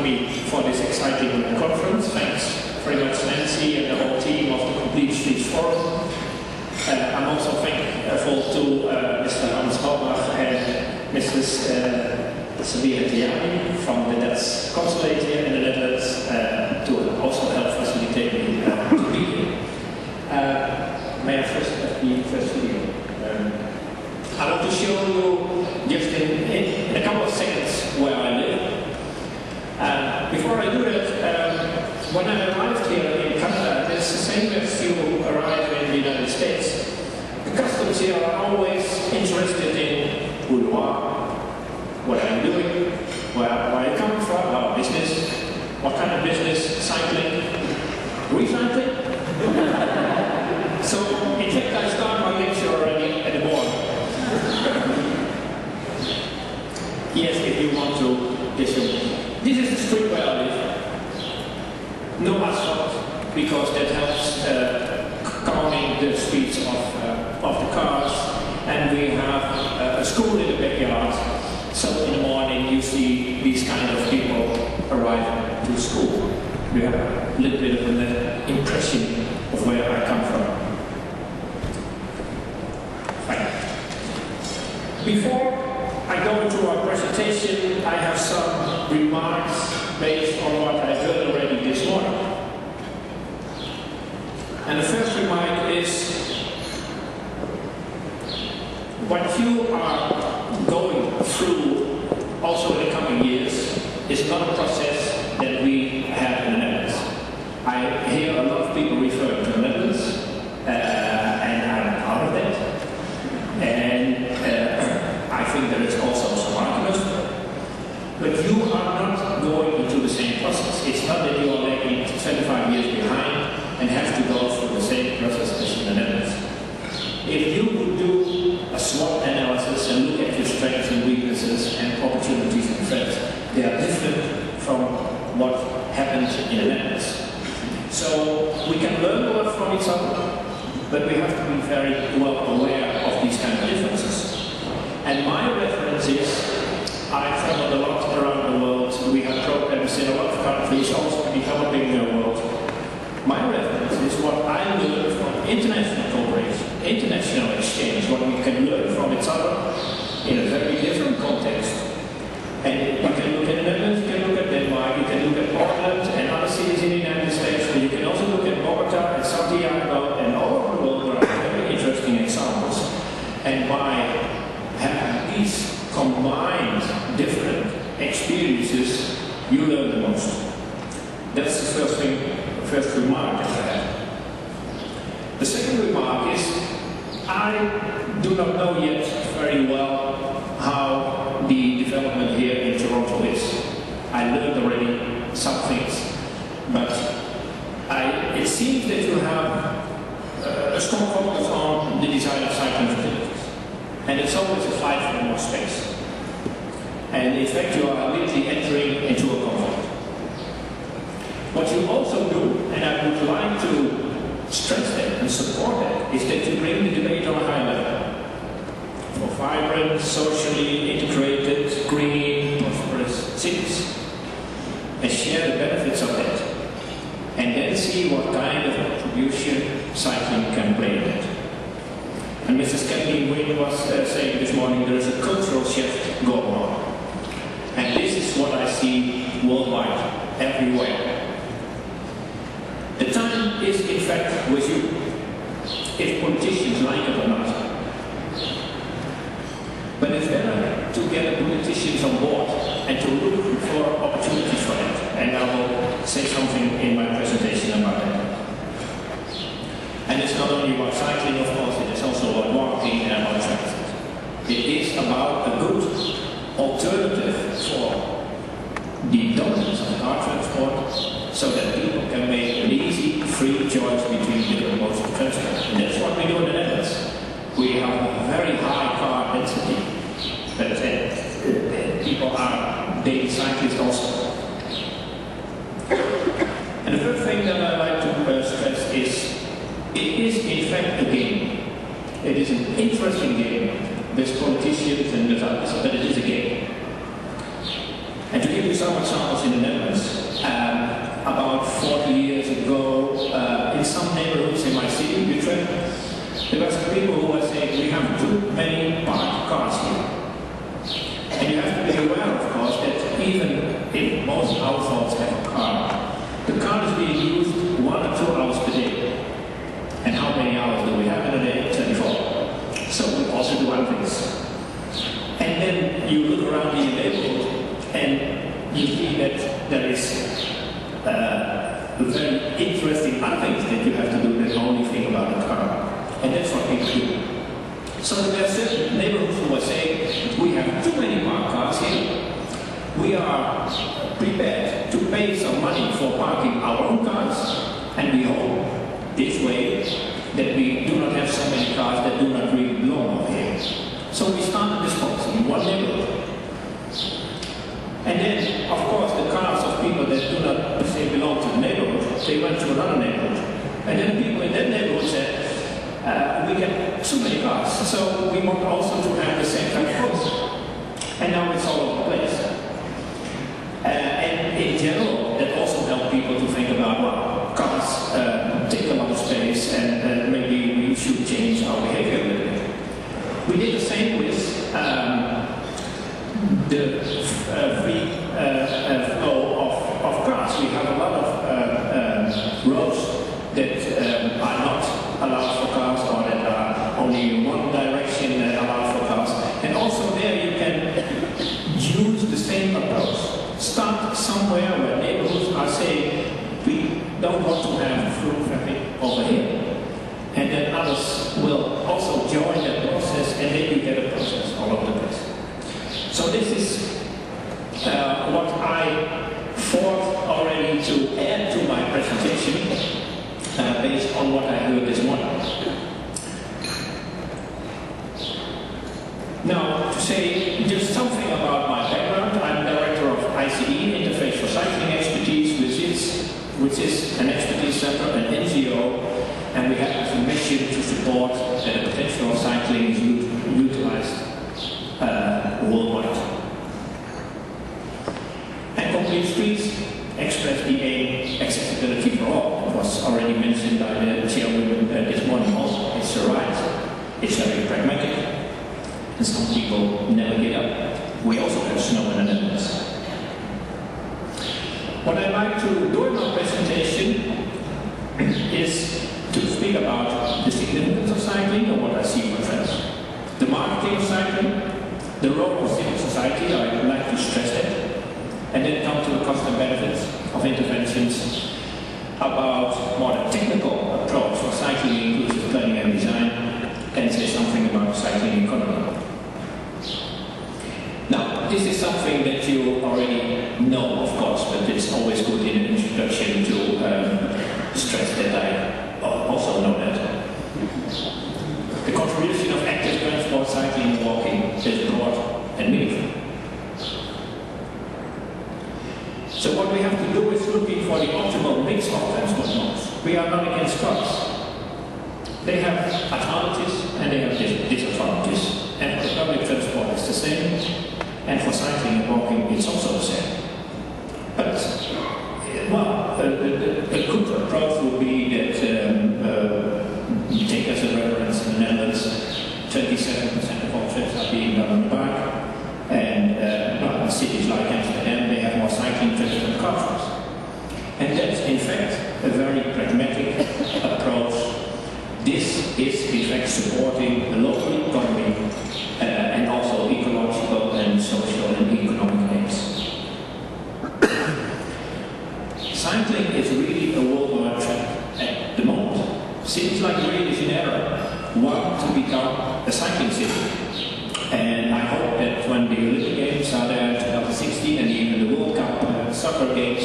me for this exciting conference. Thanks very much, Nancy, and the whole team of the Complete Streets Forum. I'm also thankful to Mr. Hans Halbach and Mrs. Santiago from the Dutch Consulate here in the Netherlands to also help facilitate me to be here. May I first have the first video? I want to show you just in a couple of seconds where I live. Before I do that, when I arrived here in Canada, it's the same as you arrive in the United States. The customs here are always interested in who you are, what I'm doing, where I come from, our business, what kind of business, cycling, recycling. So, in fact, I start my lecture already at the board. Yes, if you want to listen. This is the street where I live. No asphalt, because that helps calming the speeds of the cars. And we have a school in the backyard. So in the morning you see these kind of people arriving to school. We have a little bit of an impression of where I come from. Fine. Before I go into our presentation, I have some remarks based on what I heard already this morning. And the first remark is, what you are going through also in the coming years is not a process that we have in the Netherlands. I hear a lot of people referring to the Netherlands, and I'm out of that. And I think there is also some arguments for it. But you are not going into the same process. It's not that you are lagging 25 years behind and have to go through the same process as in the Netherlands. If you would do a SWOT analysis and look at your strengths and weaknesses and opportunities and threats, they are different from what happened in the Netherlands. So we can learn a lot from each other, but we have to be very well aware of these kind of differences. And my reference is, I traveled a lot around the world. We have programs in a lot of countries, also developing the world. My reference is what I learned from international cooperation, international exchange, what we can learn from each other in a very different context. And you can look at the Netherlands, you can look at Denmark, you can look at Portland and other cities in the United States, but you can also look at Bogota and Santiago and all over the world where are very interesting examples. And by having these combined different experiences, you learn the most. That's the first thing, first remark that I have. The second remark is, I do not know yet very well how the development here in Toronto is. I learned already some things, but it seems that you have a strong focus on the design of cycling facilities. And it's always a fight for more space. And in fact, you are immediately entering into a conflict. What you also do, and I would like to stress that and support that, is that you bring the debate on a high level. For vibrant, socially integrated, green, prosperous cities. And share the benefits of that. And then see what kind of contribution cycling can play in that. And Mrs. Kathleen Wynne was saying this morning, there is a cultural shift going on. And this is what I see worldwide, everywhere. The time is in fact with you, if politicians like it or not. But it's better to get politicians on board and to look for opportunities for that. And I will say something in my presentation about that. And it's not only about cycling, of course, it is also about walking and about transit. It is about a good alternative for the dominance of car transport, so that people can make an easy, free choice between different modes of transport. And that's what we do in the Netherlands. We have a very high car density, but people are daily cyclists also. And the third thing that I like to stress is, it is in fact a game. It is an interesting game with politicians and with others, but it is a game. And to give give you some examples in the Netherlands. About 40 years ago, in some neighborhoods in my city, Utrecht, there were some people who were saying we have too many parked cars here. And you have to be aware, of course, that even if most households have a car, the car is being used 1 or 2 hours per day. And how many hours do we have in a day? 24. So we also do other things. And then you look around in your neighborhood and you see that there is very interesting other things that you have to do than only think about the car. And that's what people do. So there are certain neighborhoods who are saying, we have too many parked cars here. We are prepared to pay some money for parking our own cars, and we hope this way that we do not have so many cars that do not really belong over here. So we started this policy in one neighborhood. And then, of course, the cars of people that do not per se belong to the neighborhood, they went to another neighborhood. And then people in that neighborhood said, we get too many cars, so we want also to have the same kind of roads. And now it's all over the place. And in general, that also helped people to think about, well, cars take a lot of space and maybe we should change our behavior a little bit. We did the same with the free flow of cars. We have a lot of roads that are not allowed for cars, or that are only in one direction allowed for cars. And also there you can use the same approach. Start somewhere where neighborhoods are saying, we don't want to have through traffic over here. And then others will also join that process, and then you get a process all over the place. So this is what I thought already to add to my presentation based on what I heard this morning. Now, to say just something about my background, I'm director of ICE, Interface for Cycling Expertise, which is an expertise center, an NGO, and we have a mission to support that the potential of cycling is utilized worldwide. And Complete Streets express the aim accessibility for all. It was already mentioned by the chairwoman this morning also. It's the right, it's very pragmatic, and some people never get up. We also have snow in the Netherlands. What I'd like to do in my presentation is to speak about the significance of cycling and what I see for trends. The marketing of cycling, the role of civil society, I would like to stress that. And then come to the cost and benefits of interventions, about more the technical approach for cycling inclusive planning and design, and say something about the cycling economy. Now, this is something that you already know, of course, but it's always good in an introduction to stress that I also know that. The contribution of active transport, cycling and walking is broad and meaningful. So what we have to do is looking for the optimal mix of transport modes. We are not against cars. They have advantages and they have disadvantages. And for public transport it's the same. And for cycling and walking it's also the same. But, well, a good approach would be that you take as a reference in the Netherlands, 27% of all trips are being done on the bike. And well, in cities like Amsterdam, they have more cycling trips than car trips. And that's in fact a very pragmatic approach. This is in fact supporting the local economy and also ecological and social and economic aims. Cycling is really a worldwide trend at the moment. Cities like Rio de Janeiro want to become a cycling city. And I hope that when the Olympic Games are there in 2016 and even the World Cup soccer games,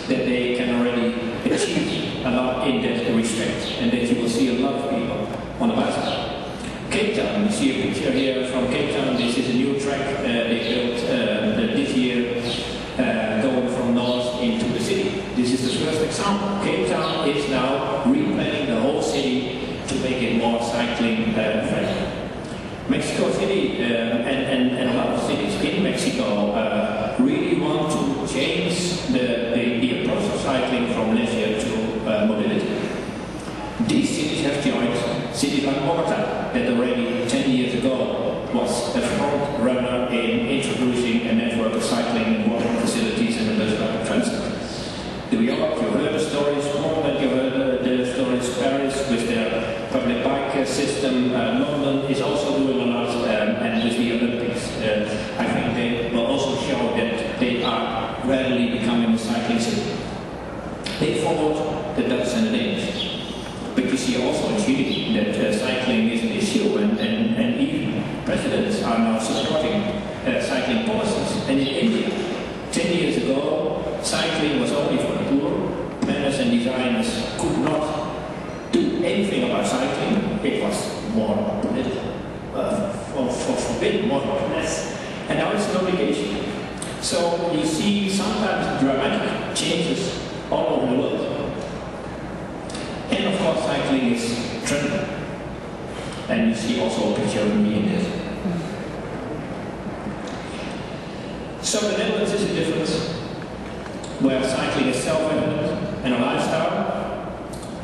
that they can already achieve a lot in that respect, and that you will see a lot of people on a bicycle. Cape Town, you see a picture here from Cape Town. This is a new track they built this year, going from north into the city. This is the first example. Cape Town is now replanning the whole city to make it more cycling friendly. Mexico City and a lot of cities in Mexico really want to in Bogota, that already 10 years ago was a front runner in introducing a network of cycling and walking facilities in the bus rapid transit. New York, you heard the stories, Portland, you heard the stories, Paris with their public bike system, London is also doing a lot, and with the Olympics. I think they will also show that they are gradually becoming a cycling city. They followed the Dutch and the Danish. But you see also in Chile that cycling is an issue, and even presidents are now supporting cycling policies. And in India, 10 years ago, cycling was only for the poor. Planners and designers could not do anything about cycling. It was more political, forbidden, more or less. And now it's an obligation. So you see sometimes dramatic changes all over the world. And of course cycling is trending. And you see also a picture of me in it. So the Netherlands is a difference, where cycling is self-evident and a lifestyle.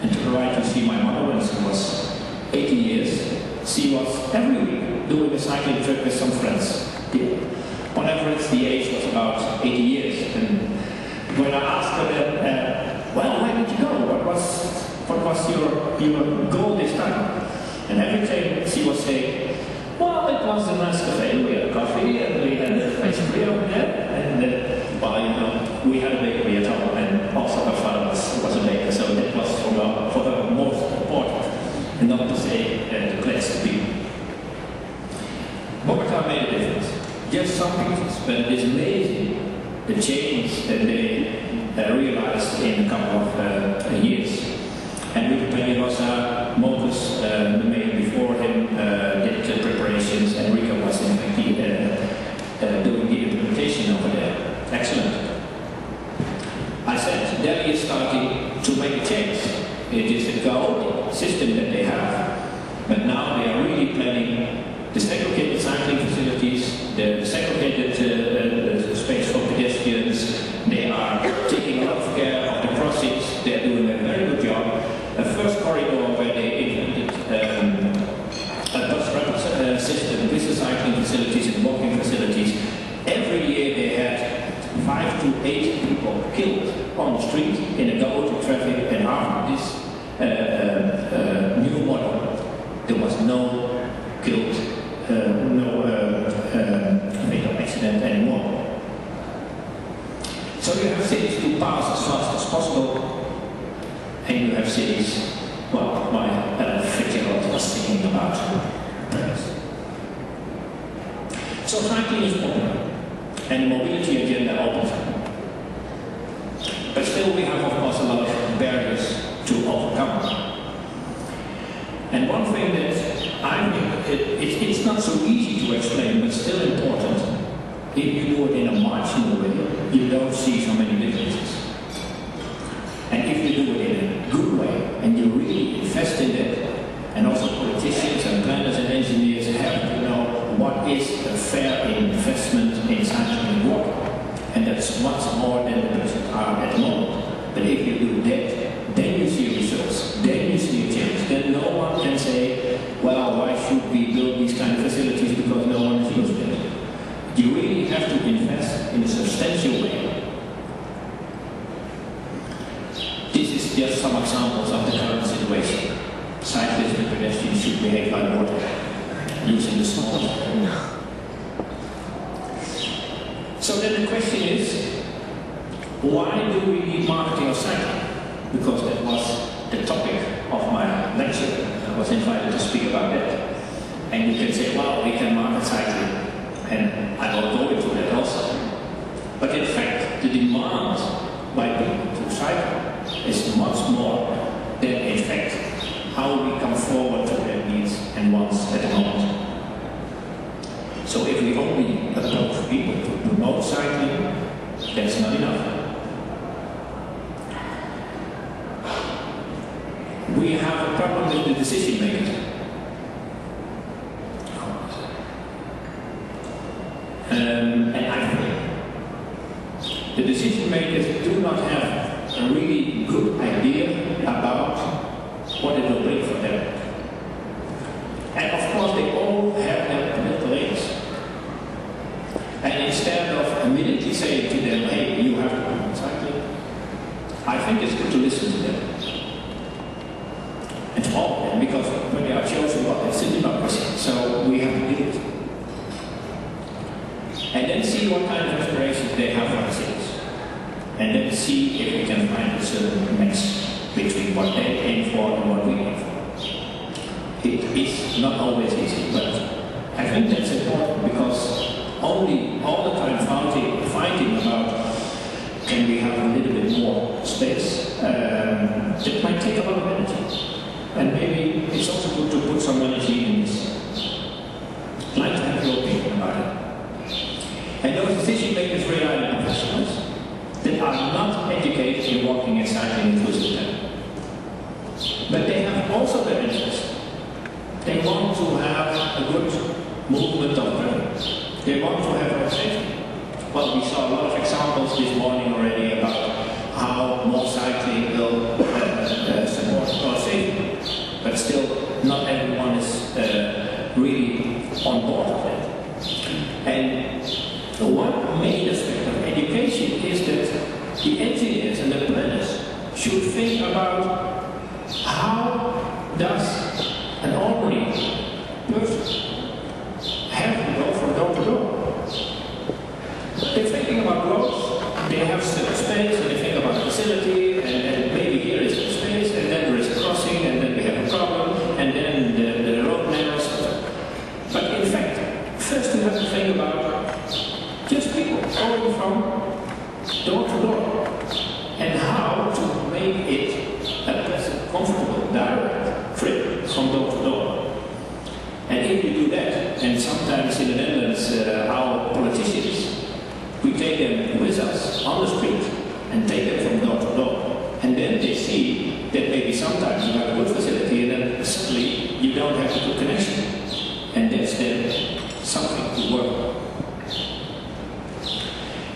And to the right you see my mother when she was 80 years. She was every week doing a cycling trip with some friends. On average the age was about 80 years. And when I asked her then, well, where did you go? What was your goal this time? And every time she was saying, well, it was a nice cafe, we had coffee and we had ice cream over there. And well, you know, we had a bakery at home, and also her father was a baker, so that was for her most important, and not to say the place to be. Bogota made a difference. Just some pictures, but it is amazing the change that they realized in a couple of years. And with Peñalosa, Moses, the mayor before him, did the preparations, and Rico was in fact doing the implementation over there. Excellent. I said, Delhi is starting to make a change. It is a chaotic system that they have, but now they are really planning the segregated cycling facilities, the segregated space for pedestrians. They are taking a lot of care of the crossings. They are doing a very good job. A first corridor where they implemented a bus rapid system with the cycling facilities and walking facilities. Every year they had 5 to 8 people killed on the street in a chaotic traffic, and after this new model, there was no killed, no fatal accident anymore. So you have cities to pass as fast as possible. And you have cities, well, my 50-year-old was thinking about Paris. So cycling is popular, and the mobility agenda opens up. But still we have, of course, a lot of barriers to overcome. And one thing that I think, it's not so easy to explain, but still important, if you do it in a marginal way, you don't see so many differences. And if you do it in a good way, and you really invest in it, and also politicians and planners and engineers have to know what is a fair investment in cycling and walking. And that's much more than the budget are at the moment. But if you do that, then you see results, then you see a change. Then no one can say, well, why should we build these kind of facilities because no one is using it. You really have to invest in a substantial way. This is just some examples of the current situation. Cyclists and pedestrians should behave like water, using the small. So then the question is, why do we need marketing of cycling? Because that was the topic of my lecture. I was invited to speak about that. And you can say, well, we can market cycling. And I will go into that also. But in fact, the demand by people to cycle is much more than, in fact, how we come forward to their needs and wants at the moment. So if we only approach people to promote cycling, that's not enough. We have a problem with the decision makers. And I think the decision makers do not have a really good idea about what it will bring for them. And of course, they all have their political aims. And instead of immediately saying to them, hey, you have to promote cycling, I think it's good to listen to them. And to all of them, because when they are chosen, well, it's a democracy, so we have to do it. And then see what kind of aspirations they have for themselves. And then see if we can find a certain match between what they aim for and what we aim for. It is not always easy, but I think that's important because only all the time fighting about can we have a little bit more space, it might take a lot of energy. And maybe it's also good to put some energy in this. I'd like to have your opinion about it. And those decision makers rely on professionals that are not educated in walking and cycling inclusively. But they have also their interest. They want to have a good movement of traffic. They want to have road safety. Well, we saw a lot of examples this morning already about how more cycling will support road safety. But still, not everyone is really on board with it. And one main aspect of education is that the engineers and the planners should think about how does an ordinary person have to go from door to door. They're thinking about roads, they have certain space, and they think about facility, and maybe here is some space, and then there is a crossing, and then we have a problem, and then the road narrows. But in fact, first you have to think about just people going from door to door, and how to make it a pleasant, comfortable, direct trip from door to door. And if we do that, and sometimes in the Netherlands, our politicians, we take them with us on the street and take them from door to door. And then they see that maybe sometimes you have a good facility and then suddenly you don't have a good connection. And that's then something to work on.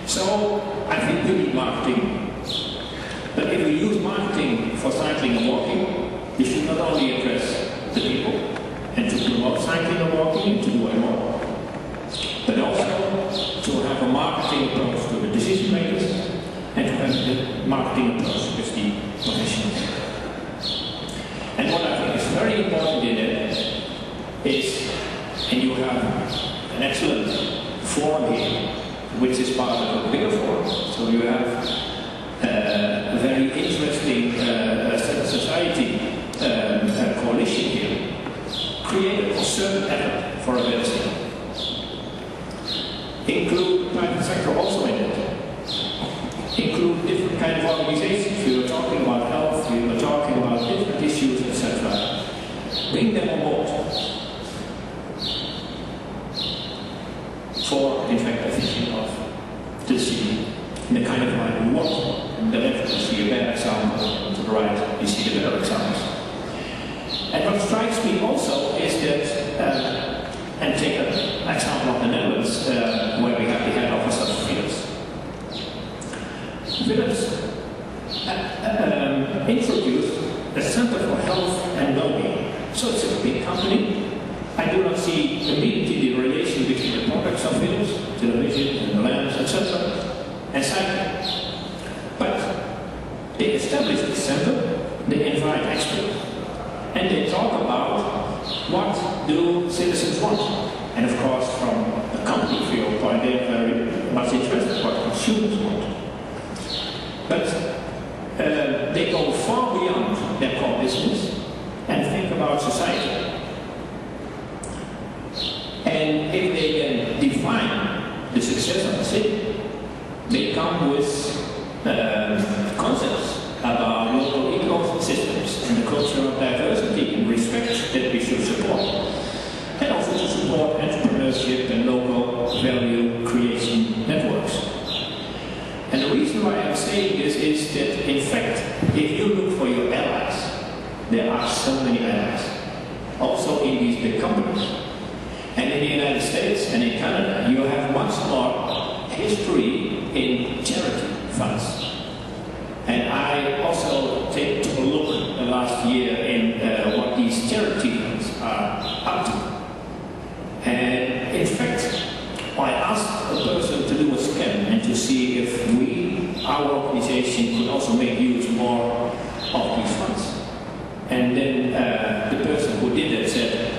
So I think we need marketing. But if we use marketing for cycling and walking, we should not only address the people and to promote cycling and walking and to do it more, but also to have a marketing approach to the decision makers and to have the marketing approach with the professionals. And what I think is very important in it is, and you have an excellent forum here, which is part of a bigger forum, so you have a very interesting society coalition here, create a concerted effort for a better city. Include private sector also in it. Include different kind of organizations. We were talking about health, we were talking about different issues, etc. Bring them on board for, in fact, a vision of the city in the kind of light we want. On the left you see a bad example, to the right you see the better examples. And what strikes me also is that, and take an example of the Netherlands, where we have the head office of Philips. Philips introduced a Center for Health and Wellbeing. So it's a big company. I do not see immediately the relation between the products of Philips, television and the lamps, etc., and cycling. But they establish the center, they invite experts, and they talk about what do citizens want. And of course, from the company viewpoint, they are very much interested in what consumers want. But they go far beyond their core business and think about society. And if they then define the success of the city, they come with concepts about local ecosystems and the culture of diversity and respect that we should support. And also to support entrepreneurship and local value creation networks. And the reason why I'm saying this is that, in fact, if you look for your allies, there are so many allies, also in these big companies. And in the United States and in Canada, you have much more history in charity funds. And I also took a look last year in what these charity funds are up to. see if we, our organization, could also make use more of these funds. And then the person who did that said,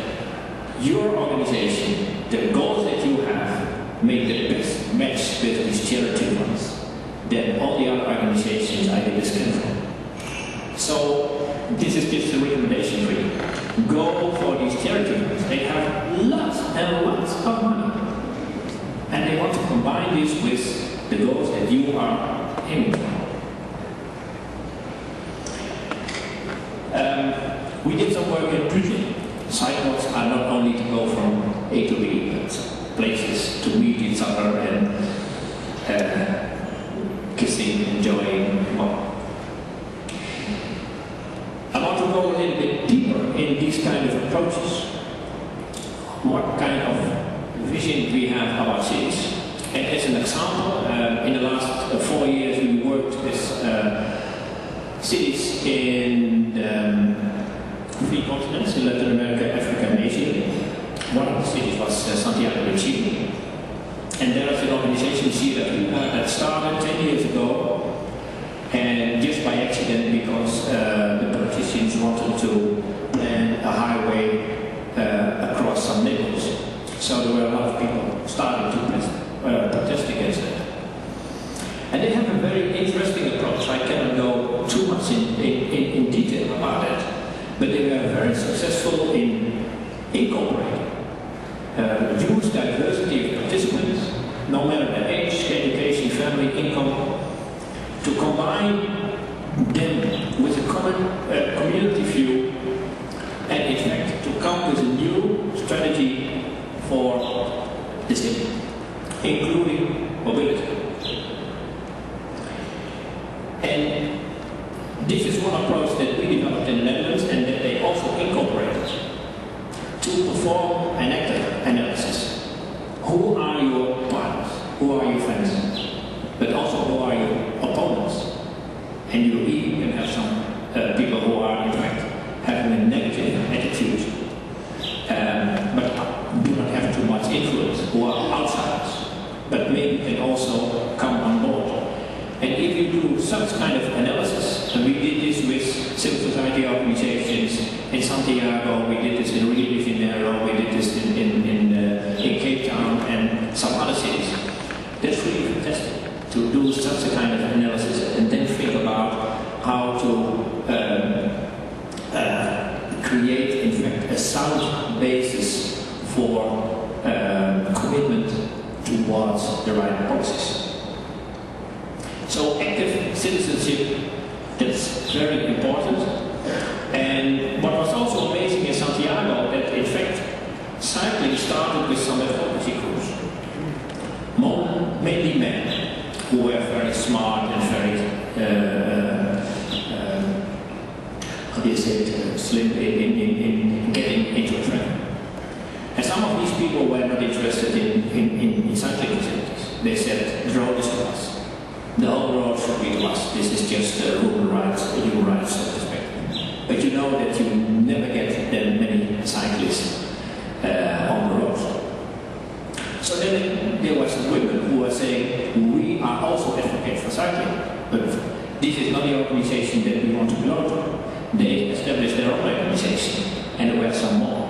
your organization, the goals that you have, make the best match with these charity funds than all the other organizations I did this from. So this is just a recommendation for you. Go for these charity funds. They have lots and lots of money. And they want to combine this with the goals that you are aiming for. We did some work in Proces. Cyclists are not only to go from A to B, but places to meet each other and kissing, enjoying. Well, I want to go a little bit deeper in these kind of approaches. What kind of vision we have of our cities. And as an example, in the last 4 years we worked with cities in 3 continents, in Latin America, Africa and Asia. One of the cities was Santiago de Chile. And there is an organization, Ciudad Viva, that started 10 years ago, and just by accident because the politicians wanted to plan a highway across some neighborhoods. So there were a lot of people starting to protest against that. And they have a very interesting approach. I cannot go too much in detail about it, but they were very successful in incorporating huge diversity of participants, no matter their age, education, family, income, to combine them with a common community view, and in fact to come with a new strategy for the city, including mobility. And this is one approach that we developed in the Netherlands and that they also incorporated to perform an active analysis. Who are your partners? Who are your friends? But also who are your opponents? And you even have some people who are in fact having a negative attitude, but do not have too much influence, who are outsiders, but maybe can also come on board. And if you do such kind of analysis, and we did this with civil society organizations in Santiago, we did this in Rio de Janeiro, we did this in Cape Town and some other cities. That's really fantastic to do such a kind of analysis and then think about how to create, in fact, a sound basis for commitment towards the right policies. So active citizenship, that's very important. And what was also amazing in Santiago, that in fact cycling started with some advocacy groups. Mainly men, who were very smart and very, how do you say it, slim in getting into a trend. And some of these people were not interested in cycling facilities. They said, the road is to us. The whole road should be to us. This is just human rights, human rights, so to speak. But you know that you never get that many cyclists on the road. So then there were some women who were saying, we are also advocates for cycling, but this is not the organization that we want to belong to. They established their own organization, and there were some more.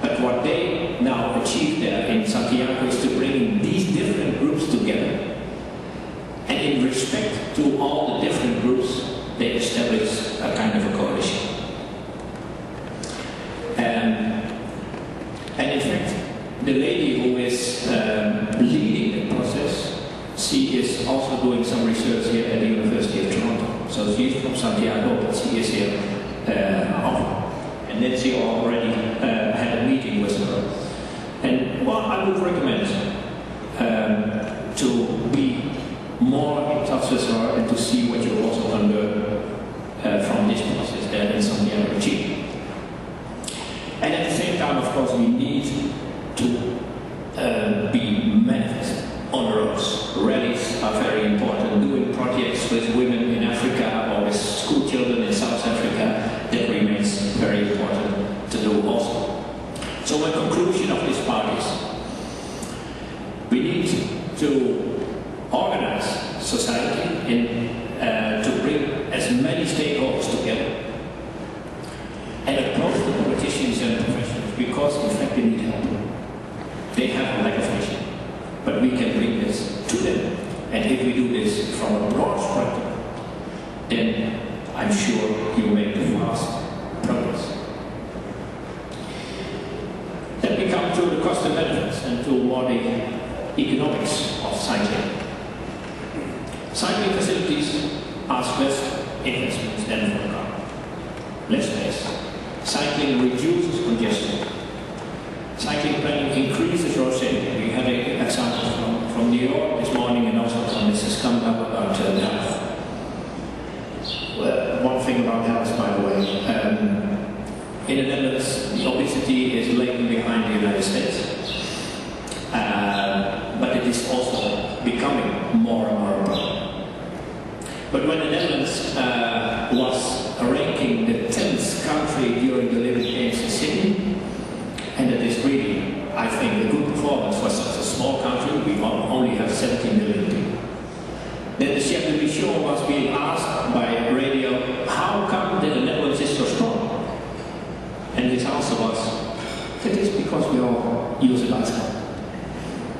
But what they now achieved there in Santiago is to bring these different groups together. And in respect to all the different groups, they established a kind of a coalition. And in fact, the lady who is leading the process, she is also doing some research here at the University of Toronto. So she is from Santiago, but she is here often. And then she already had a meeting with her. And well, I would recommend to be more in touch with her and to see what you also can learn from this process there in Santiago de Chile. And at the same time, of course, we need to be manifest on the roads. Rallies are very important. Doing projects with women in Africa or with school children in South Africa, that remains very important to do also. So my conclusion of this part is, we need to organize fact they need help. They have a lack of vision, but we can bring this to them. And if we do this from a broad spectrum, then I'm sure you make fast progress. Then we come to the cost and benefits and to more the economics of cycling. Cycling facilities ask less investments than for a car. Less space. Cycling reduces congestion. Cycling planning increases road safety. We had an example from New York this morning and also from Mrs. Kamba about health. Well, one thing about health, by the way. In the Netherlands, the obesity is lagging behind the United States. But it is also becoming more and more a problem. But when the Netherlands was ranking the 10th country during the Olympic Games in Sydney, and it is really, I think, a good performance for such a small country. We only have 17 million people. Then the chef de mission was being asked by radio, how come that the Netherlands is so strong? And his answer was, that is because we all use a bicycle.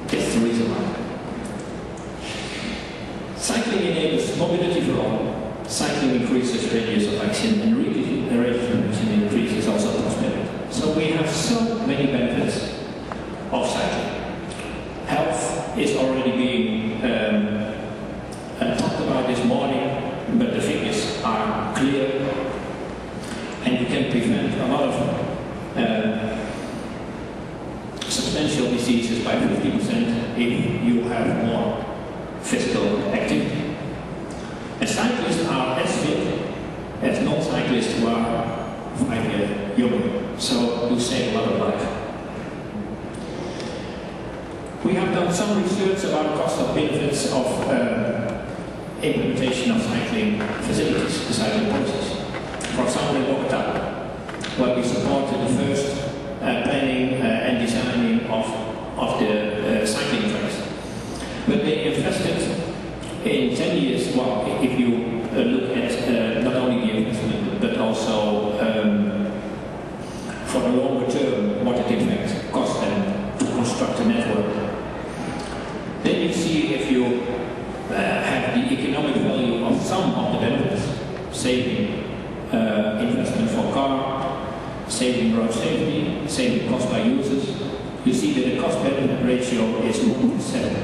That's the reason why. Cycling enables mobility for all. Cycling increases radius of action, and radius of action increases also prosperity. So we have so many benefits of cycling. Health is already being talked about this morning, but the figures are clear, and you can prevent a lot of substantial diseases by 50% if you have more physical activity. And cyclists are as fit as non-cyclists who are 5 years younger, so you save a lot of life. We have done some research about the cost of benefits of implementation of cycling facilities, the cycling policies. For example, in Bogota, where we supported the first planning and designing of the cycling tracks. But they invested in 10 years, well, if you look at not only the investment, but also for the longer term, what it in fact cost them to construct a network. Then you see if you have the economic value of some of the benefits, saving investment for car, saving road safety, saving cost by users, you see that the cost-benefit ratio is 1:7.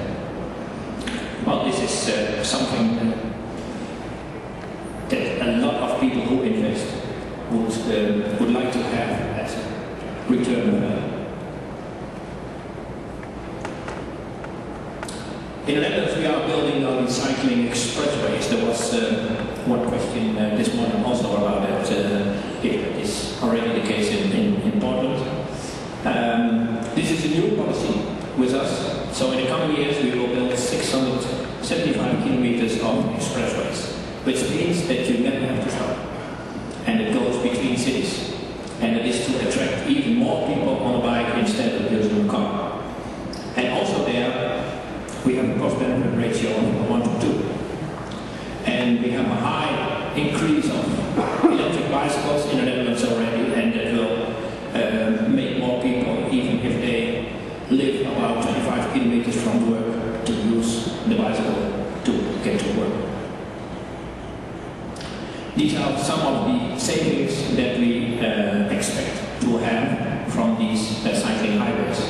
Well, this is something that a lot of people who invest would like to have as a return on value. In the Netherlands, we are building on cycling expressways. There was one question this morning also about that, if that is already the case in Portland. This is a new policy with us. So in the coming years, we will build 675 kilometers of expressways, which means that you never have to stop. And it goes between cities. And it is to attract even more people on a bike instead of using a car. And also there, we have a cost-benefit ratio of 1:2. And we have a high increase of electric bicycles in the Netherlands already, and that will make more people, even if they live about 25 kilometers from work, to use the bicycle to get to work. These are some of the savings that we expect to have from these cycling highways.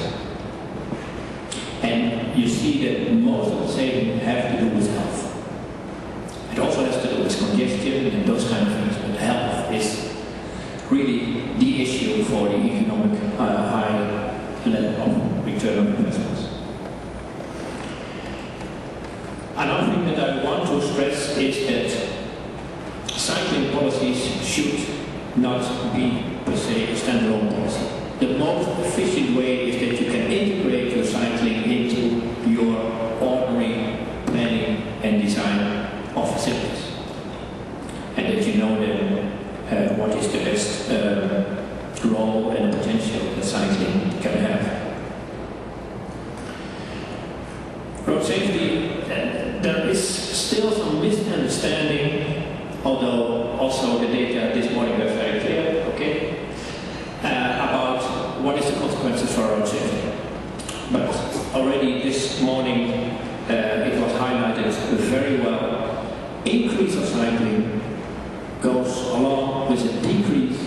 And you see that most of the savings have to do with health. It also has to do with congestion and those kind of things, but health is really the issue for the economic high level of return on investments. Another thing that I want to stress is that cycling policies should not be, per se, a standalone policy. The most efficient way is that you can integrate your cycling into your ordinary planning and design of facilities. And that you know then what is the best role and potential that cycling can have. Road safety, there is still some misunderstanding, although also the data this morning were very clear, okay, about what is the cost consequences for road safety. But already this morning it was highlighted very well. Increase of cycling goes along with a decrease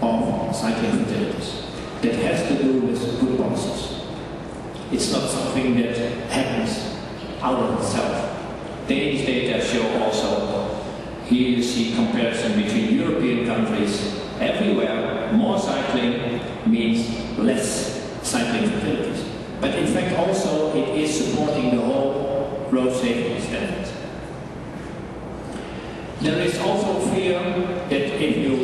of cycling fatalities. That has to do with good policies. It's not something that happens out of itself. Danish data show also, here you see comparison between European countries. Everywhere, more cycling means less cycling fatalities. But in fact also it is supporting the whole road safety standard. There is also fear that if you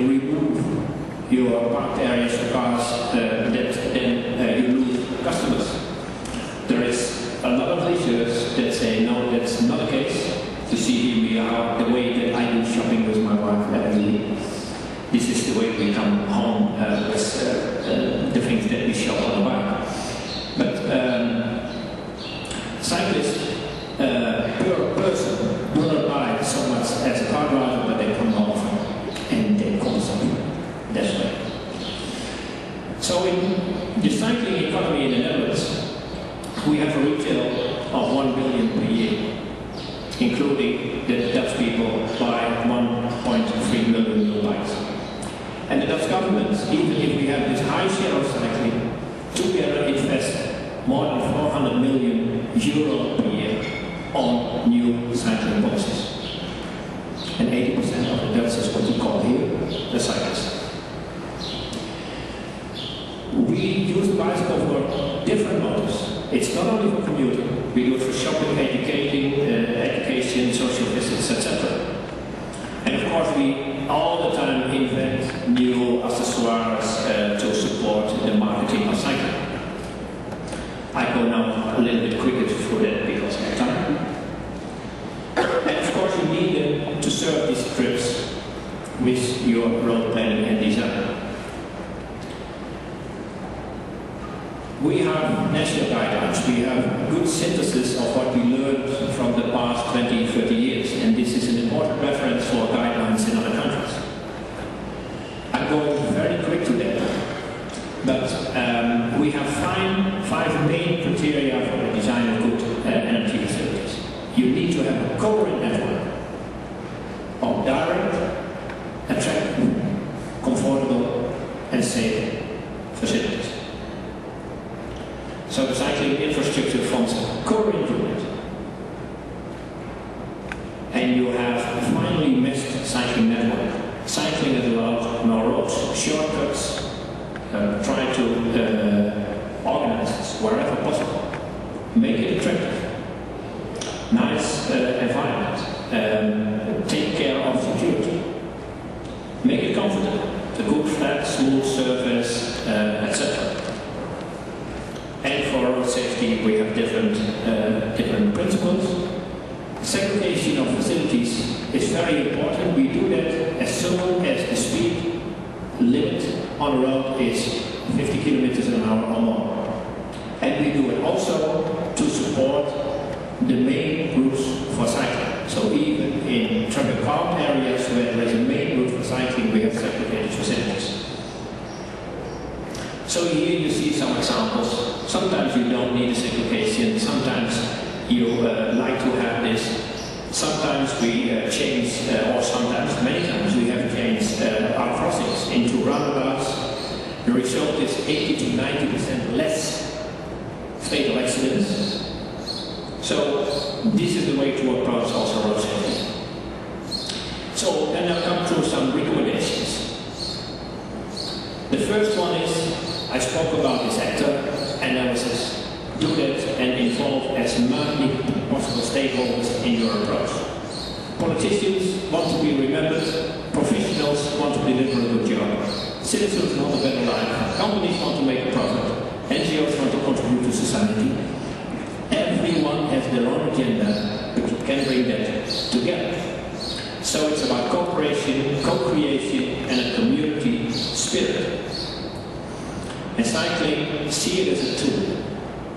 remove your parked areas for cars, then you lose customers. There is a lot of research that say no, that's not the case. You see here we are, the way that I do shopping with my wife every week. This is the way we come home with the things that we shop on the bike. But cyclists per person do not buy so much as a car driver, but they come home and they consume that way. So in the cycling economy in the Netherlands, we have a retail of 1 billion per year, including the Dutch people buy 1.3 million new bikes. And the Dutch government, even if we have this high share of cycling, together invest more than 400 million euro per year on new cycling policies. And 80% of the Dutch is what you call here the cyclists. We use the bicycle for different motives. It's not only for commuting, we do it for shopping, education, social visits, etc. And of course we all the time invent new accessoires to support the marketing of cycling. I go now a little bit quicker through that because I have time. And of course you need them to serve these trips with your road planning and design. We have national guidelines, we have good synthesis of what we learned from the past 20, 30 years, and this is an important reference for guidelines in other countries. I'm going very quick to that, but we have five main criteria for the design of good energy facilities. You need to have a coherent network of direct, attractive, comfortable and safe facilities. So the cycling infrastructure forms a coherent unit. And you have finally meshed cycling network. Cycling is allowed, no roads, shortcuts, try to organize this wherever possible. Make it attractive. Nice environment. Take care of security. Make it comfortable. A good flat, smooth surface, etc. And for road safety, we have different principles. Segregation of facilities is very important. We do that as soon as the speed limit on the road is 50 kilometers an hour or more. And we do it also to support the main routes for cycling. So even in traffic calm areas where there is a main route for cycling, we have segregated facilities. So here you see some examples. Sometimes you don't need a segregation, sometimes you like to have this. Sometimes we change, or sometimes, many times we have changed our crossings into roundabouts. The result is 80 to 90% less fatal accidents. So this is the way to approach also road safety. So then I'll come through some recommendations. The first one is, I spoke about this actor analysis. Do that and involve as many possible stakeholders in your approach. Politicians want to be remembered, professionals want to deliver a good job, citizens want a better life, companies want to make a profit, NGOs want to contribute to society. Everyone has their own agenda, but you can bring that together. So it's about cooperation, co-creation and a community spirit. And cycling, see it as a tool.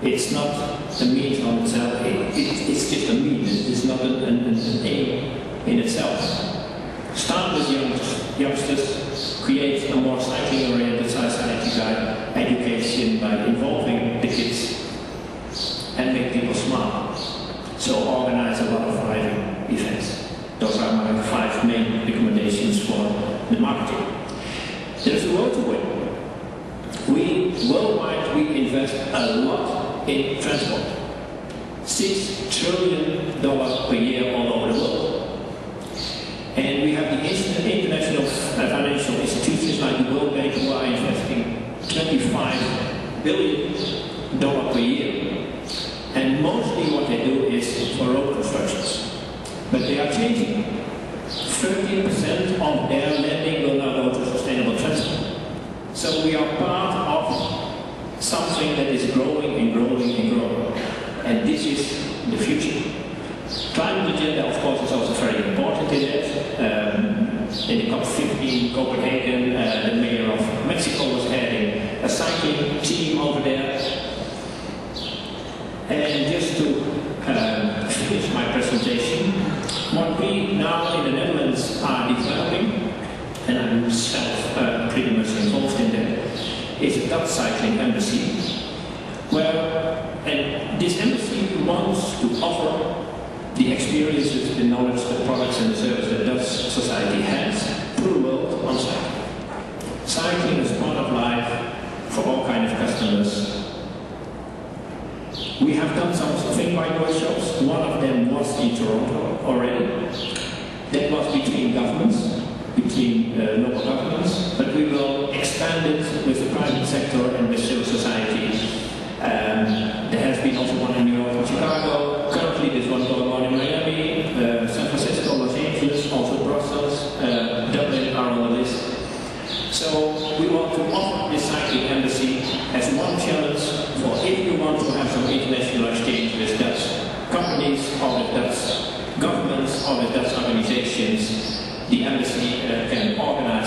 It's not a means on itself, it's just a means, it's not an aim in itself. Start with youngsters, create a more cycling-oriented society by education, by involving the kids, and make people smart. So organize a lot of driving events. Those are my 5 main recommendations for the marketing. There's a road to win. Worldwide, we invest a lot in transport. $6 trillion per year all over the world. And we have the international financial institutions like the World Bank who are investing $25 billion per year. And mostly what they do is for road constructions. But they are changing. 13% of their lending will now go to sustainable transport. So we are part of something that is growing and growing and growing. And this is the future. Climate agenda, of course, is also very important in that. In the COP15 Copenhagen, the mayor of Mexico was heading a cycling team over there. And just to finish my presentation, what we now in the Netherlands are developing, and I'm myself pretty much involved in that, is a Dutch cycling embassy, and this embassy wants to offer the experiences, the knowledge, the products and the service that Dutch society has to the world on cycling. Cycling is part of life for all kinds of customers. We have done some think-bike workshops. One of them was in Toronto already. That was between governments, between local governments, but we will expand it with the private sector and with civil society. There has been also one in New York and Chicago. Currently there's one going on in Miami, San Francisco, Los Angeles, also Brussels, Dublin are on the list. So we want to offer this cycling embassy as one challenge for if you want to have some international exchange with Dutch companies or with Dutch governments or with Dutch organizations, the embassy can organize